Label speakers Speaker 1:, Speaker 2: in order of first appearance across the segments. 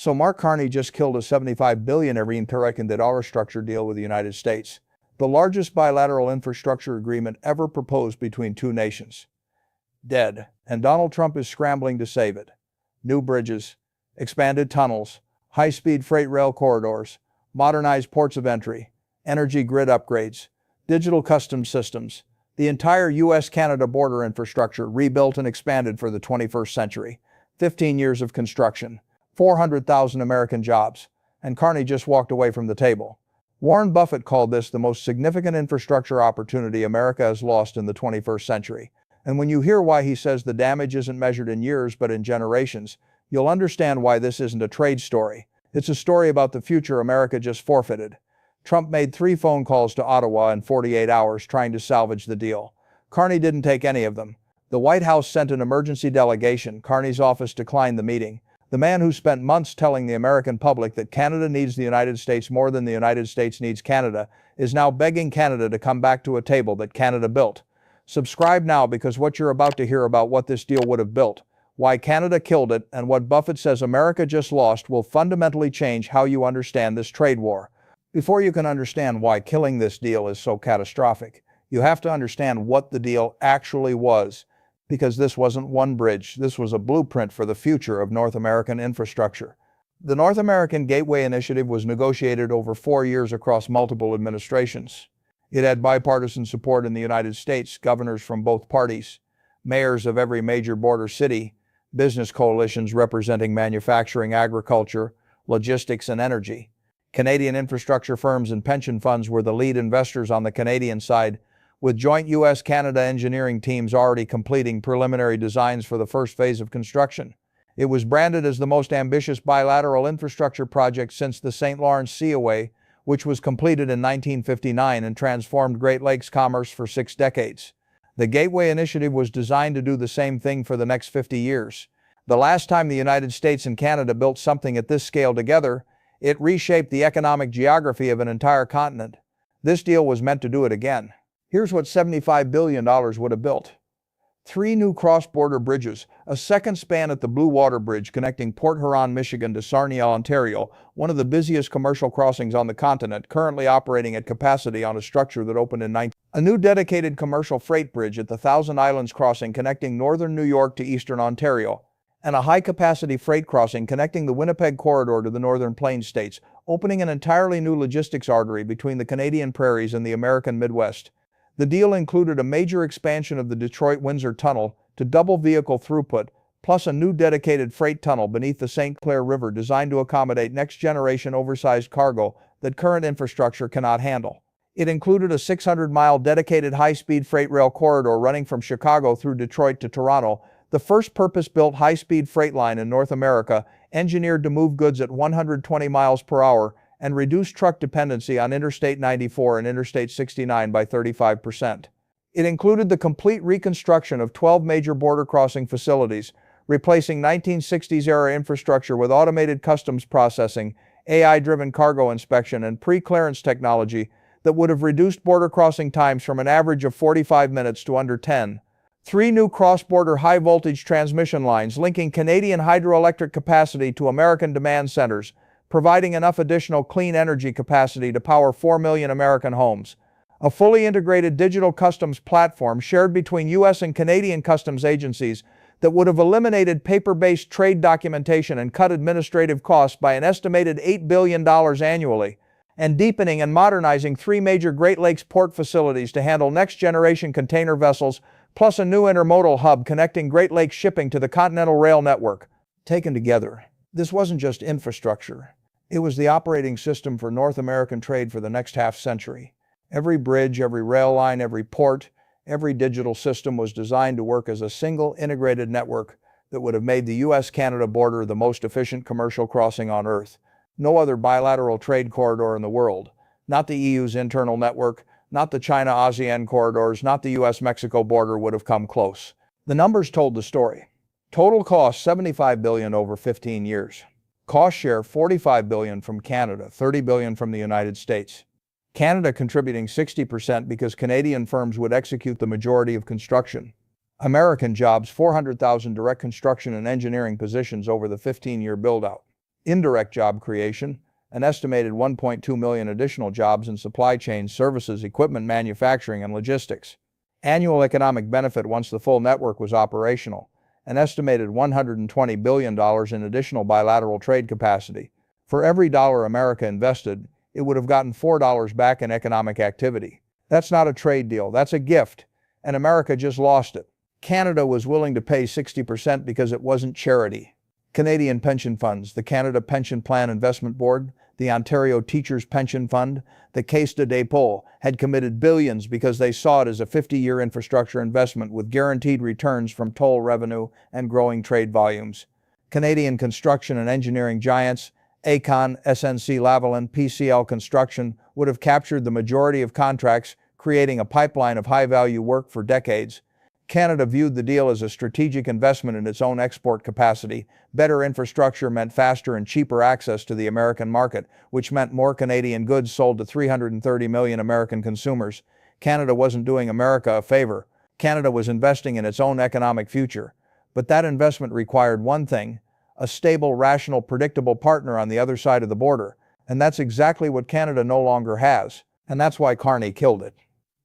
Speaker 1: So Mark Carney just killed a $75 billion infrastructure deal with the United States, the largest bilateral infrastructure agreement ever proposed between two nations. Dead, and Donald Trump is scrambling to save it. New bridges, expanded tunnels, high-speed freight rail corridors, modernized ports of entry, energy grid upgrades, digital customs systems, the entire U.S.-Canada border infrastructure rebuilt and expanded for the 21st century. 15 years of construction, 400,000 American jobs, and Carney just walked away from the table. Warren Buffett called this the most significant infrastructure opportunity America has lost in the 21st century. And when you hear why he says the damage isn't measured in years but in generations, you'll understand why this isn't a trade story. It's a story about the future America just forfeited. Trump made 3 phone calls to Ottawa in 48 hours trying to salvage the deal. Carney didn't take any of them. The White House sent an emergency delegation. Carney's office declined the meeting. The man who spent months telling the American public that Canada needs the United States more than the United States needs Canada is now begging Canada to come back to a table that Canada built. Subscribe now, because what you're about to hear about what this deal would have built, why Canada killed it, and what Buffett says America just lost will fundamentally change how you understand this trade war. Before you can understand why killing this deal is so catastrophic, you have to understand what the deal actually was. Because this wasn't one bridge, this was a blueprint for the future of North American infrastructure. The North American Gateway Initiative was negotiated over 4 years across multiple administrations. It had bipartisan support in the United States, governors from both parties, mayors of every major border city, business coalitions representing manufacturing, agriculture, logistics, and energy. Canadian infrastructure firms and pension funds were the lead investors on the Canadian side, with joint U.S.-Canada engineering teams already completing preliminary designs for the first phase of construction. It was branded as the most ambitious bilateral infrastructure project since the St. Lawrence Seaway, which was completed in 1959 and transformed Great Lakes commerce for 6 decades. The Gateway Initiative was designed to do the same thing for the next 50 years. The last time the United States and Canada built something at this scale together, it reshaped the economic geography of an entire continent. This deal was meant to do it again. Here's what $75 billion would have built. 3 new cross-border bridges, a second span at the Blue Water Bridge connecting Port Huron, Michigan to Sarnia, Ontario, one of the busiest commercial crossings on the continent, currently operating at capacity on a structure that opened in a new dedicated commercial freight bridge at the Thousand Islands Crossing connecting northern New York to eastern Ontario, and a high-capacity freight crossing connecting the Winnipeg corridor to the northern Plains states, opening an entirely new logistics artery between the Canadian prairies and the American Midwest. The deal included a major expansion of the Detroit-Windsor Tunnel to double vehicle throughput, plus a new dedicated freight tunnel beneath the St. Clair River designed to accommodate next-generation oversized cargo that current infrastructure cannot handle. It included a 600-mile dedicated high-speed freight rail corridor running from Chicago through Detroit to Toronto, the first purpose-built high-speed freight line in North America, engineered to move goods at 120 miles per hour and reduce truck dependency on Interstate 94 and Interstate 69 by 35%. It included the complete reconstruction of 12 major border crossing facilities, replacing 1960s-era infrastructure with automated customs processing, AI-driven cargo inspection, and pre-clearance technology that would have reduced border crossing times from an average of 45 minutes to under 10. 3 new cross-border high-voltage transmission lines linking Canadian hydroelectric capacity to American demand centers, providing enough additional clean energy capacity to power 4 million American homes. A fully integrated digital customs platform shared between U.S. and Canadian customs agencies that would have eliminated paper-based trade documentation and cut administrative costs by an estimated $8 billion annually, and deepening and modernizing 3 major Great Lakes port facilities to handle next-generation container vessels, plus a new intermodal hub connecting Great Lakes shipping to the Continental Rail network. Taken together, this wasn't just infrastructure. It was the operating system for North American trade for the next half-century. Every bridge, every rail line, every port, every digital system was designed to work as a single integrated network that would have made the U.S.-Canada border the most efficient commercial crossing on Earth. No other bilateral trade corridor in the world, not the EU's internal network, not the China-ASEAN corridors, not the U.S.-Mexico border would have come close. The numbers told the story. Total cost $75 billion over 15 years. Cost share $45 billion from Canada, $30 billion from the United States. Canada contributing 60% because Canadian firms would execute the majority of construction. American jobs, 400,000 direct construction and engineering positions over the 15-year build-out. Indirect job creation, an estimated 1.2 million additional jobs in supply chain, services, equipment manufacturing, and logistics. Annual economic benefit once the full network was operational, an estimated $120 billion in additional bilateral trade capacity. For every dollar America invested, it would have gotten $4 back in economic activity. That's not a trade deal, that's a gift, and America just lost it. Canada was willing to pay 60% because it wasn't charity. Canadian pension funds, the Canada Pension Plan Investment Board, the Ontario Teachers' Pension Fund, the Caisse de dépôt had committed billions because they saw it as a 50-year infrastructure investment with guaranteed returns from toll revenue and growing trade volumes. Canadian construction and engineering giants, Aecon, SNC-Lavalin, PCL Construction, would have captured the majority of contracts, creating a pipeline of high-value work for decades. Canada viewed the deal as a strategic investment in its own export capacity. Better infrastructure meant faster and cheaper access to the American market, which meant more Canadian goods sold to 330 million American consumers. Canada wasn't doing America a favor. Canada was investing in its own economic future. But that investment required one thing: a stable, rational, predictable partner on the other side of the border. And that's exactly what Canada no longer has. And that's why Carney killed it.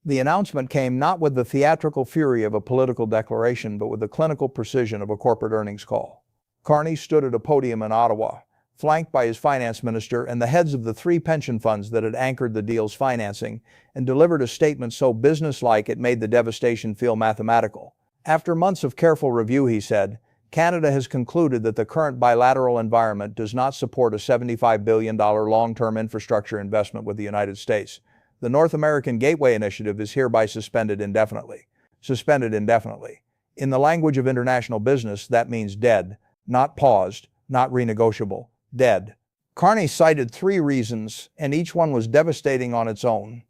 Speaker 1: The announcement came not with the theatrical fury of a political declaration, but with the clinical precision of a corporate earnings call. Carney stood at a podium in Ottawa, flanked by his finance minister and the heads of the 3 pension funds that had anchored the deal's financing, and delivered a statement so businesslike it made the devastation feel mathematical. After months of careful review, he said, Canada has concluded that the current bilateral environment does not support a $75 billion long-term infrastructure investment with the United States. The North American Gateway Initiative is hereby suspended indefinitely. Suspended indefinitely. In the language of international business, that means dead, not paused, not renegotiable, dead. Carney cited 3 reasons, and each one was devastating on its own.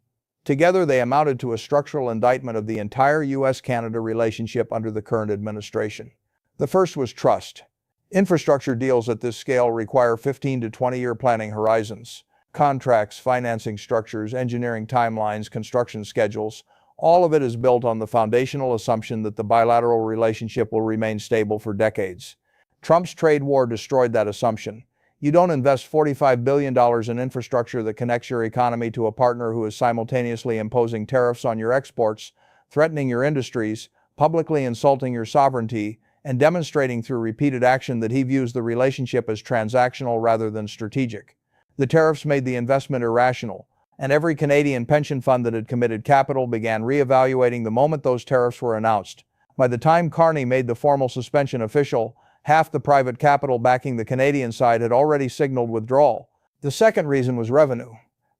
Speaker 1: Together, they amounted to a structural indictment of the entire U.S.-Canada relationship under the current administration. The first was trust. Infrastructure deals at this scale require 15 to 20-year planning horizons. Contracts, financing structures, engineering timelines, construction schedules, all of it is built on the foundational assumption that the bilateral relationship will remain stable for decades. Trump's trade war destroyed that assumption. You don't invest $45 billion in infrastructure that connects your economy to a partner who is simultaneously imposing tariffs on your exports, threatening your industries, publicly insulting your sovereignty, and demonstrating through repeated action that he views the relationship as transactional rather than strategic. The tariffs made the investment irrational, and every Canadian pension fund that had committed capital began re-evaluating the moment those tariffs were announced. By the time Carney made the formal suspension official, half the private capital backing the Canadian side had already signaled withdrawal. The second reason was revenue.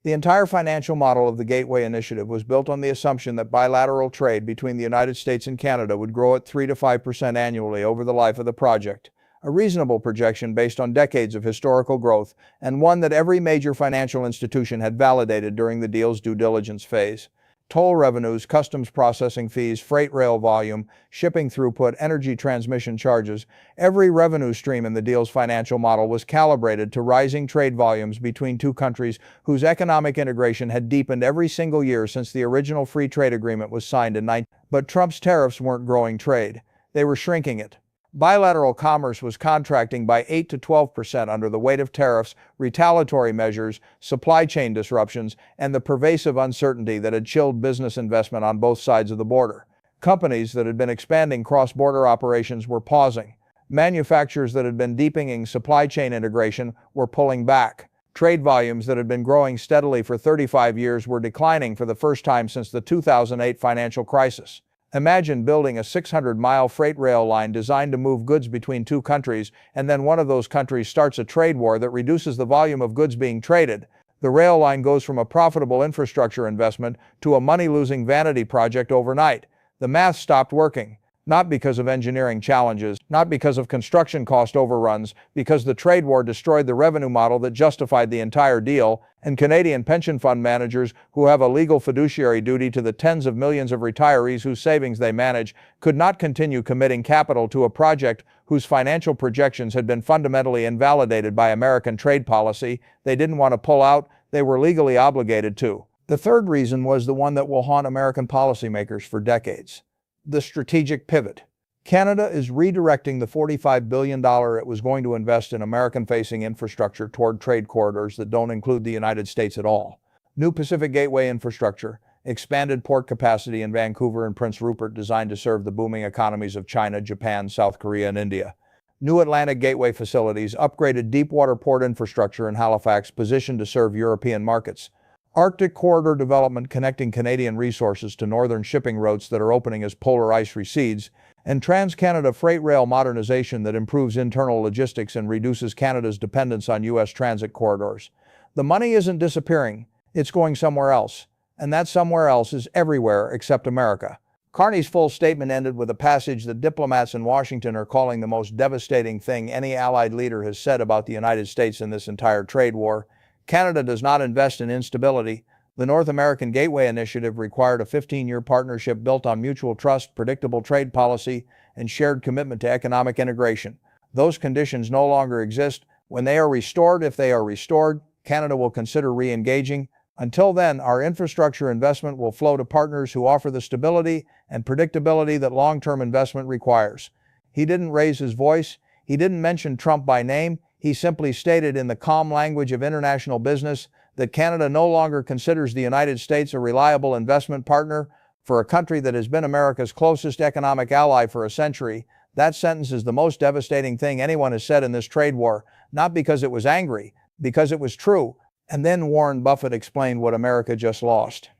Speaker 1: The entire financial model of the Gateway Initiative was built on the assumption that bilateral trade between the United States and Canada would grow at 3 to 5% annually over the life of the project. A reasonable projection based on decades of historical growth, and one that every major financial institution had validated during the deal's due diligence phase. Toll revenues, customs processing fees, freight rail volume, shipping throughput, energy transmission charges, every revenue stream in the deal's financial model was calibrated to rising trade volumes between 2 countries whose economic integration had deepened every single year since the original free trade agreement was signed in 19. But Trump's tariffs weren't growing trade. They were shrinking it. Bilateral commerce was contracting by 8 to 12% under the weight of tariffs, retaliatory measures, supply chain disruptions, and the pervasive uncertainty that had chilled business investment on both sides of the border. Companies that had been expanding cross-border operations were pausing. Manufacturers that had been deepening supply chain integration were pulling back. Trade volumes that had been growing steadily for 35 years were declining for the first time since the 2008 financial crisis. Imagine building a 600-mile freight rail line designed to move goods between 2 countries, and then one of those countries starts a trade war that reduces the volume of goods being traded. The rail line goes from a profitable infrastructure investment to a money-losing vanity project overnight. The math stopped working. Not because of engineering challenges, not because of construction cost overruns, because the trade war destroyed the revenue model that justified the entire deal, and Canadian pension fund managers, who have a legal fiduciary duty to the tens of millions of retirees whose savings they manage, could not continue committing capital to a project whose financial projections had been fundamentally invalidated by American trade policy. They didn't want to pull out, they were legally obligated to. The third reason was the one that will haunt American policymakers for decades. The strategic pivot. Canada is redirecting the $45 billion it was going to invest in American-facing infrastructure toward trade corridors that don't include the United States at all. New Pacific Gateway infrastructure, expanded port capacity in Vancouver and Prince Rupert designed to serve the booming economies of China, Japan, South Korea, and India. New Atlantic Gateway facilities, upgraded deepwater port infrastructure in Halifax positioned to serve European markets. Arctic corridor development connecting Canadian resources to northern shipping routes that are opening as polar ice recedes, and Trans-Canada freight rail modernization that improves internal logistics and reduces Canada's dependence on U.S. transit corridors. The money isn't disappearing, it's going somewhere else, and that somewhere else is everywhere except America. Carney's full statement ended with a passage that diplomats in Washington are calling the most devastating thing any Allied leader has said about the United States in this entire trade war. Canada does not invest in instability. The North American Gateway Initiative required a 15-year partnership built on mutual trust, predictable trade policy, and shared commitment to economic integration. Those conditions no longer exist. When they are restored, if they are restored, Canada will consider re-engaging. Until then, our infrastructure investment will flow to partners who offer the stability and predictability that long-term investment requires. He didn't raise his voice. He didn't mention Trump by name. He simply stated in the calm language of international business that Canada no longer considers the United States a reliable investment partner. For a country that has been America's closest economic ally for a century, that sentence is the most devastating thing anyone has said in this trade war, not because it was angry, because it was true. And then Warren Buffett explained what America just lost.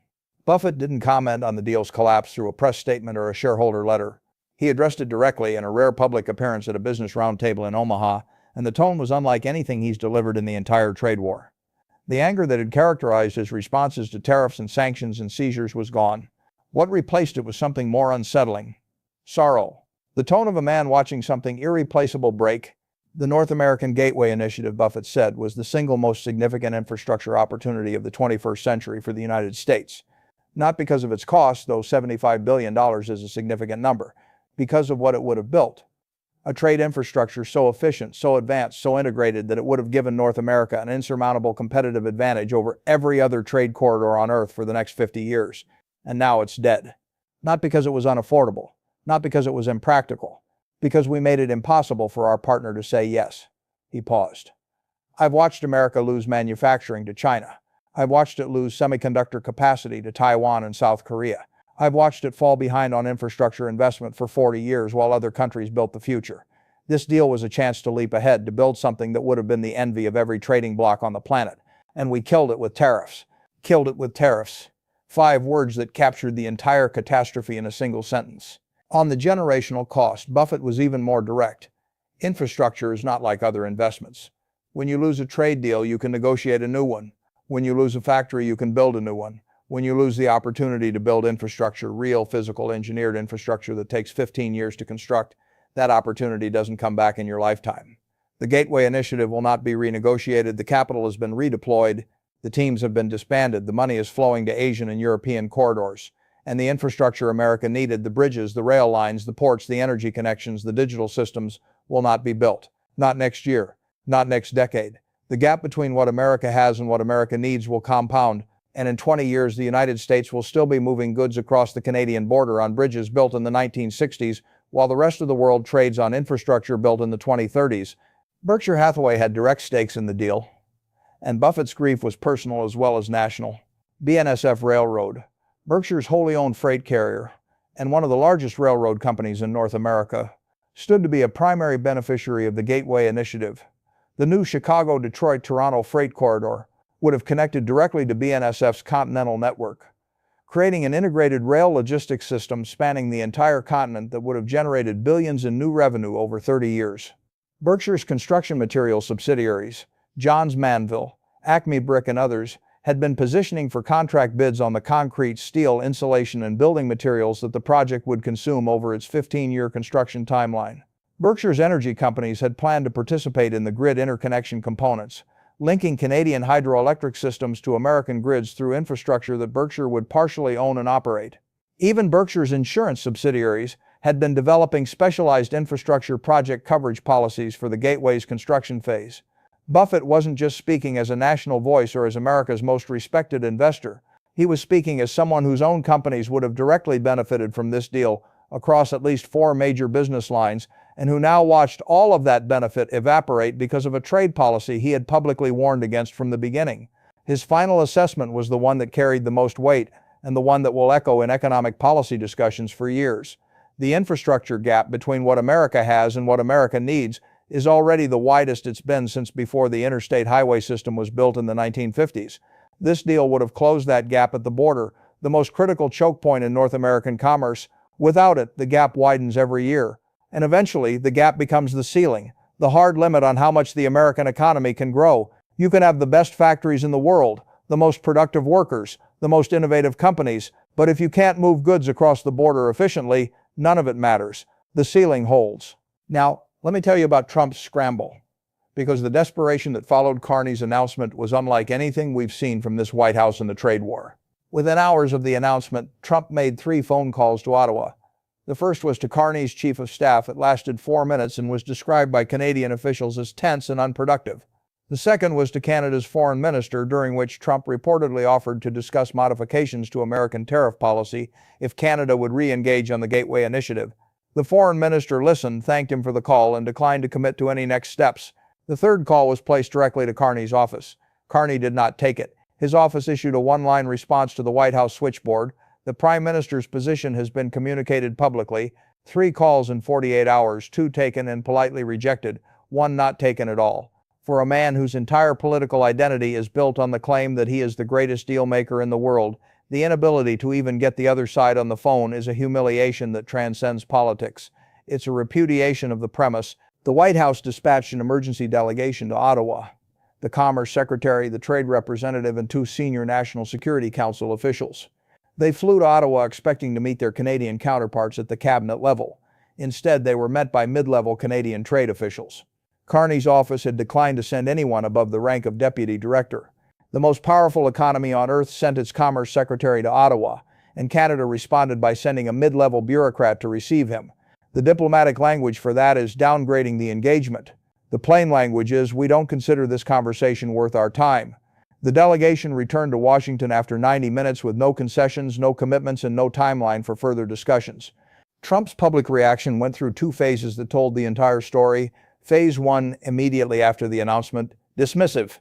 Speaker 1: Buffett didn't comment on the deal's collapse through a press statement or a shareholder letter. He addressed it directly in a rare public appearance at a business roundtable in Omaha, and the tone was unlike anything he's delivered in the entire trade war. The anger that had characterized his responses to tariffs and sanctions and seizures was gone. What replaced it was something more unsettling: sorrow. The tone of a man watching something irreplaceable break. The North American Gateway Initiative, Buffett said, was the single most significant infrastructure opportunity of the 21st century for the United States. Not because of its cost, though $75 billion is a significant number, because of what it would have built. A trade infrastructure so efficient, so advanced, so integrated that it would have given North America an insurmountable competitive advantage over every other trade corridor on Earth for the next 50 years. And now it's dead. Not because it was unaffordable, not because it was impractical, because we made it impossible for our partner to say yes. He paused. I've watched America lose manufacturing to China. I've watched it lose semiconductor capacity to Taiwan and South Korea. I've watched it fall behind on infrastructure investment for 40 years while other countries built the future. This deal was a chance to leap ahead, to build something that would have been the envy of every trading bloc on the planet. And we killed it with tariffs. Killed it with tariffs. 5 words that captured the entire catastrophe in a single sentence. On the generational cost, Buffett was even more direct. Infrastructure is not like other investments. When you lose a trade deal, you can negotiate a new one. When you lose a factory, you can build a new one. When you lose the opportunity to build infrastructure, real physical engineered infrastructure that takes 15 years to construct, that opportunity doesn't come back in your lifetime. The Gateway Initiative will not be renegotiated. The capital has been redeployed. The teams have been disbanded. The money is flowing to Asian and European corridors. And the infrastructure America needed, the bridges, the rail lines, the ports, the energy connections, the digital systems, will not be built. Not next year. Not next decade. The gap between what America has and what America needs will compound. And in 20 years, the United States will still be moving goods across the Canadian border on bridges built in the 1960s, while the rest of the world trades on infrastructure built in the 2030s. Berkshire Hathaway had direct stakes in the deal, and Buffett's grief was personal as well as national. BNSF Railroad, Berkshire's wholly owned freight carrier, and one of the largest railroad companies in North America, stood to be a primary beneficiary of the Gateway Initiative. The new Chicago-Detroit-Toronto freight corridor would have connected directly to BNSF's continental network, creating an integrated rail logistics system spanning the entire continent that would have generated billions in new revenue over 30 years. Berkshire's construction materials subsidiaries, Johns Manville, Acme Brick and others, had been positioning for contract bids on the concrete, steel, insulation, and building materials that the project would consume over its 15-year construction timeline. Berkshire's energy companies had planned to participate in the grid interconnection components, linking Canadian hydroelectric systems to American grids through infrastructure that Berkshire would partially own and operate. Even Berkshire's insurance subsidiaries had been developing specialized infrastructure project coverage policies for the Gateway's construction phase. Buffett wasn't just speaking as a national voice or as America's most respected investor. He was speaking as someone whose own companies would have directly benefited from this deal, across at least 4 major business lines, and who now watched all of that benefit evaporate because of a trade policy he had publicly warned against from the beginning. His final assessment was the one that carried the most weight, and the one that will echo in economic policy discussions for years. The infrastructure gap between what America has and what America needs is already the widest it's been since before the interstate highway system was built in the 1950s. This deal would have closed that gap at the border, the most critical choke point in North American commerce. Without it, the gap widens every year. And eventually, the gap becomes the ceiling, the hard limit on how much the American economy can grow. You can have the best factories in the world, the most productive workers, the most innovative companies, but if you can't move goods across the border efficiently, none of it matters. The ceiling holds. Now, let me tell you about Trump's scramble, because the desperation that followed Carney's announcement was unlike anything we've seen from this White House in the trade war. Within hours of the announcement, Trump made 3 phone calls to Ottawa. The first was to Carney's chief of staff. It lasted 4 minutes and was described by Canadian officials as tense and unproductive. The second was to Canada's foreign minister, during which Trump reportedly offered to discuss modifications to American tariff policy if Canada would re-engage on the Gateway Initiative. The foreign minister listened, thanked him for the call, and declined to commit to any next steps. The third call was placed directly to Carney's office. Carney did not take it. His office issued a one-line response to the White House switchboard. The Prime Minister's position has been communicated publicly. 3 calls in 48 hours, 2 taken and politely rejected, 1 not taken at all. For a man whose entire political identity is built on the claim that he is the greatest deal maker in the world, the inability to even get the other side on the phone is a humiliation that transcends politics. It's a repudiation of the premise. The White House dispatched an emergency delegation to Ottawa. The Commerce Secretary, the Trade Representative, and 2 senior National Security Council officials. They flew to Ottawa expecting to meet their Canadian counterparts at the cabinet level. Instead, they were met by mid-level Canadian trade officials. Carney's office had declined to send anyone above the rank of deputy director. The most powerful economy on earth sent its Commerce Secretary to Ottawa, and Canada responded by sending a mid-level bureaucrat to receive him. The diplomatic language for that is downgrading the engagement. The plain language is, we don't consider this conversation worth our time. The delegation returned to Washington after 90 minutes with no concessions, no commitments, and no timeline for further discussions. Trump's public reaction went through 2 phases that told the entire story. Phase 1, immediately after the announcement, dismissive.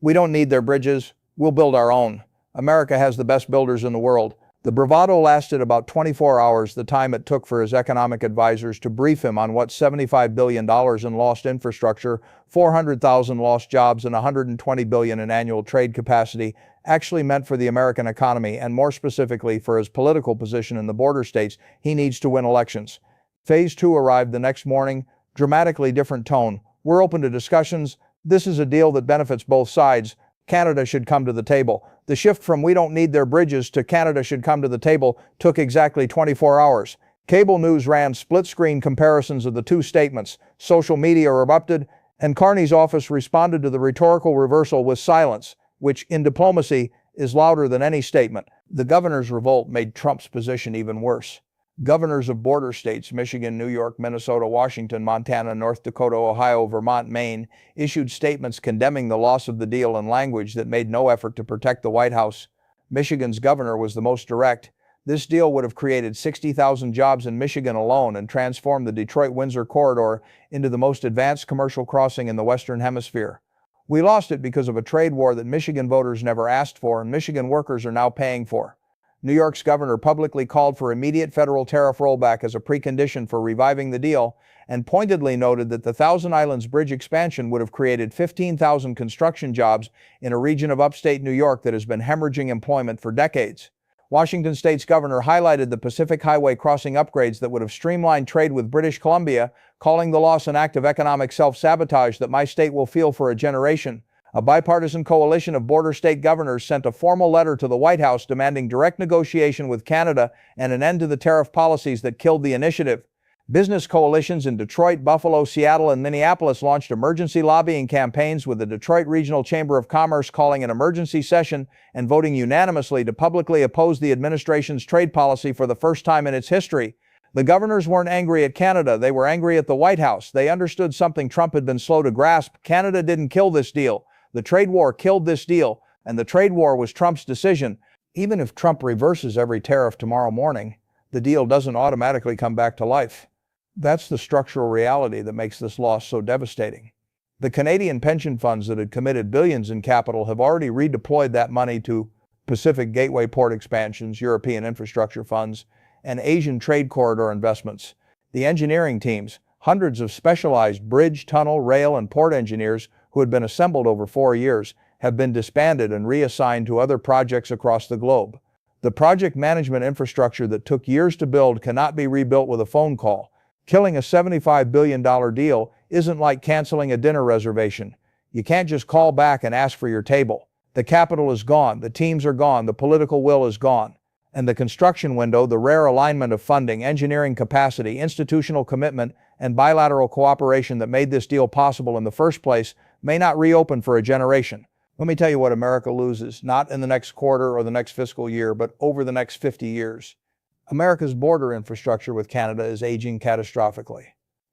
Speaker 1: We don't need their bridges, we'll build our own. America has the best builders in the world. The bravado lasted about 24 hours, the time it took for his economic advisors to brief him on what $75 billion in lost infrastructure, 400,000 lost jobs, and $120 billion in annual trade capacity actually meant for the American economy, and more specifically for his political position in the border states he needs to win elections. Phase 2 arrived the next morning, dramatically different tone. We're open to discussions. This is a deal that benefits both sides. Canada should come to the table. The shift from we don't need their bridges to Canada should come to the table took exactly 24 hours. Cable news ran split-screen comparisons of the 2 statements. Social media erupted, and Carney's office responded to the rhetorical reversal with silence, which, in diplomacy, is louder than any statement. The governor's revolt made Trump's position even worse. Governors of border states, Michigan, New York, Minnesota, Washington, Montana, North Dakota, Ohio, Vermont, Maine, issued statements condemning the loss of the deal in language that made no effort to protect the White House. Michigan's governor was the most direct. This deal would have created 60,000 jobs in Michigan alone and transformed the Detroit-Windsor corridor into the most advanced commercial crossing in the Western Hemisphere. We lost it because of a trade war that Michigan voters never asked for and Michigan workers are now paying for. New York's governor publicly called for immediate federal tariff rollback as a precondition for reviving the deal, and pointedly noted that the Thousand Islands Bridge expansion would have created 15,000 construction jobs in a region of upstate New York that has been hemorrhaging employment for decades. Washington State's governor highlighted the Pacific Highway crossing upgrades that would have streamlined trade with British Columbia, calling the loss an act of economic self-sabotage that my state will feel for a generation. A bipartisan coalition of border state governors sent a formal letter to the White House demanding direct negotiation with Canada and an end to the tariff policies that killed the initiative. Business coalitions in Detroit, Buffalo, Seattle, and Minneapolis launched emergency lobbying campaigns, with the Detroit Regional Chamber of Commerce calling an emergency session and voting unanimously to publicly oppose the administration's trade policy for the first time in its history. The governors weren't angry at Canada, they were angry at the White House. They understood something Trump had been slow to grasp. Canada didn't kill this deal. The trade war killed this deal, and the trade war was Trump's decision. Even if Trump reverses every tariff tomorrow morning, the deal doesn't automatically come back to life. That's the structural reality that makes this loss so devastating. The Canadian pension funds that had committed billions in capital have already redeployed that money to Pacific Gateway port expansions, European infrastructure funds, and Asian trade corridor investments. The engineering teams, hundreds of specialized bridge, tunnel, rail, and port engineers who had been assembled over 4 years, have been disbanded and reassigned to other projects across the globe. The project management infrastructure that took years to build cannot be rebuilt with a phone call. Killing a $75 billion deal isn't like canceling a dinner reservation. You can't just call back and ask for your table. The capital is gone, the teams are gone, the political will is gone. And the construction window, the rare alignment of funding, engineering capacity, institutional commitment, and bilateral cooperation that made this deal possible in the first place, may not reopen for a generation. Let me tell you what America loses, not in the next quarter or the next fiscal year, but over the next 50 years. America's border infrastructure with Canada is aging catastrophically.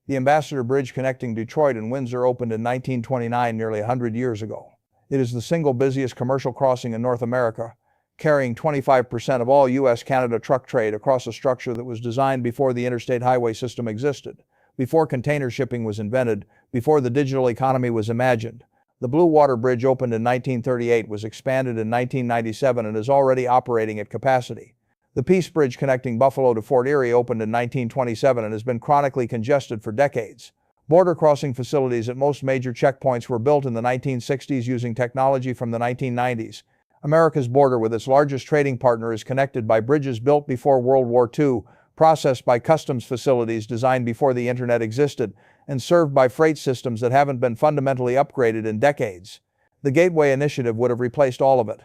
Speaker 1: The Ambassador Bridge connecting Detroit and Windsor opened in 1929, nearly 100 years ago. It is the single busiest commercial crossing in North America, carrying 25% of all U.S.-Canada truck trade across a structure that was designed before the interstate highway system existed, before container shipping was invented, before the digital economy was imagined. The Blue Water Bridge opened in 1938, was expanded in 1997, and is already operating at capacity. The Peace Bridge connecting Buffalo to Fort Erie opened in 1927 and has been chronically congested for decades. Border crossing facilities at most major checkpoints were built in the 1960s using technology from the 1990s. America's border with its largest trading partner is connected by bridges built before World War II, processed by customs facilities designed before the internet existed, and served by freight systems that haven't been fundamentally upgraded in decades. The Gateway Initiative would have replaced all of it.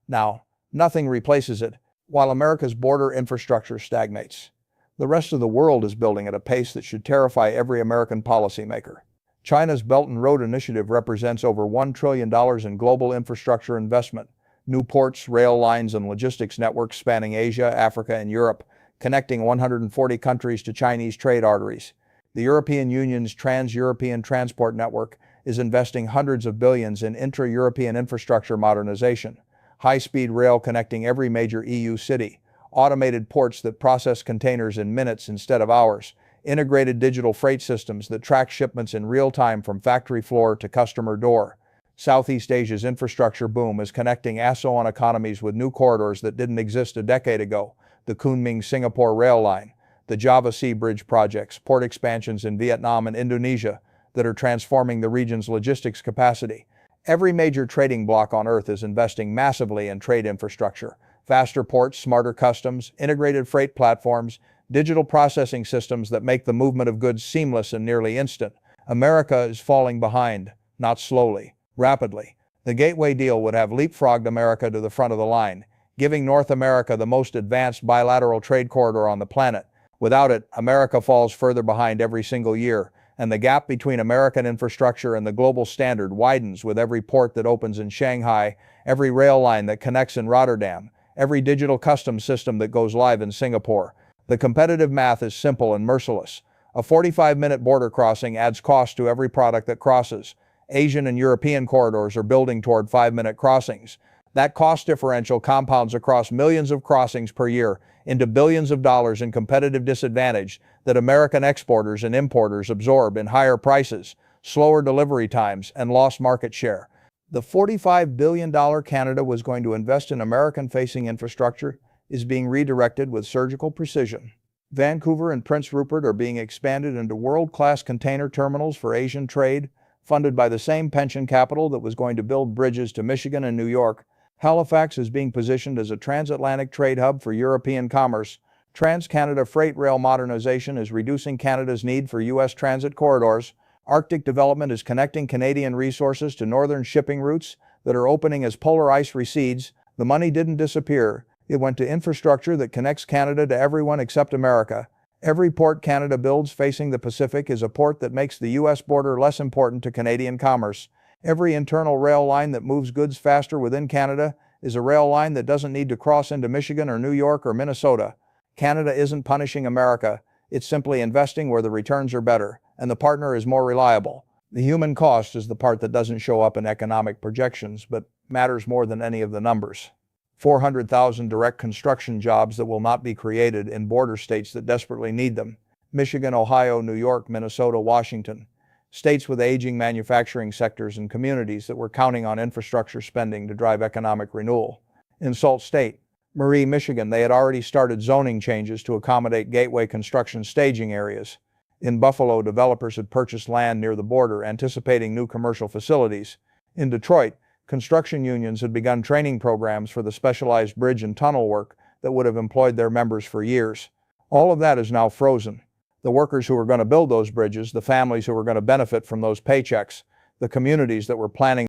Speaker 1: Now, nothing replaces it, while America's border infrastructure stagnates. The rest of the world is building at a pace that should terrify every American policymaker. China's Belt and Road Initiative represents over $1 trillion in global infrastructure investment. New ports, rail lines, and logistics networks spanning Asia, Africa, and Europe, connecting 140 countries to Chinese trade arteries. The European Union's Trans-European Transport Network is investing hundreds of billions in intra-European infrastructure modernization. High-speed rail connecting every major EU city, automated ports that process containers in minutes instead of hours, integrated digital freight systems that track shipments in real time from factory floor to customer door. Southeast Asia's infrastructure boom is connecting ASEAN economies with new corridors that didn't exist a decade ago. The Kunming-Singapore rail line, the Java Sea Bridge projects, port expansions in Vietnam and Indonesia that are transforming the region's logistics capacity. Every major trading bloc on Earth is investing massively in trade infrastructure. Faster ports, smarter customs, integrated freight platforms, digital processing systems that make the movement of goods seamless and nearly instant. America is falling behind, not slowly, rapidly. The Gateway deal would have leapfrogged America to the front of the line, giving North America the most advanced bilateral trade corridor on the planet. Without it, America falls further behind every single year, and the gap between American infrastructure and the global standard widens with every port that opens in Shanghai, every rail line that connects in Rotterdam, every digital customs system that goes live in Singapore. The competitive math is simple and merciless. A 45-minute border crossing adds cost to every product that crosses. Asian and European corridors are building toward 5-minute crossings. That cost differential compounds across millions of crossings per year into billions of dollars in competitive disadvantage that American exporters and importers absorb in higher prices, slower delivery times, and lost market share. The $45 billion Canada was going to invest in American-facing infrastructure is being redirected with surgical precision. Vancouver and Prince Rupert are being expanded into world-class container terminals for Asian trade, funded by the same pension capital that was going to build bridges to Michigan and New York. Halifax is being positioned as a transatlantic trade hub for European commerce. Trans-Canada freight rail modernization is reducing Canada's need for U.S. transit corridors. Arctic development is connecting Canadian resources to northern shipping routes that are opening as polar ice recedes. The money didn't disappear. It went to infrastructure that connects Canada to everyone except America. Every port Canada builds facing the Pacific is a port that makes the U.S. border less important to Canadian commerce. Every internal rail line that moves goods faster within Canada is a rail line that doesn't need to cross into Michigan or New York or Minnesota. Canada isn't punishing America. It's simply investing where the returns are better, and the partner is more reliable. The human cost is the part that doesn't show up in economic projections, but matters more than any of the numbers. 400,000 direct construction jobs that will not be created in border states that desperately need them. Michigan, Ohio, New York, Minnesota, Washington. States with aging manufacturing sectors and communities that were counting on infrastructure spending to drive economic renewal. In Sault Ste. Marie, Michigan, they had already started zoning changes to accommodate gateway construction staging areas. In Buffalo, developers had purchased land near the border, anticipating new commercial facilities. In Detroit, construction unions had begun training programs for the specialized bridge and tunnel work that would have employed their members for years. All of that is now frozen. The workers who were going to build those bridges, the families who were going to benefit from those paychecks, the communities that were planning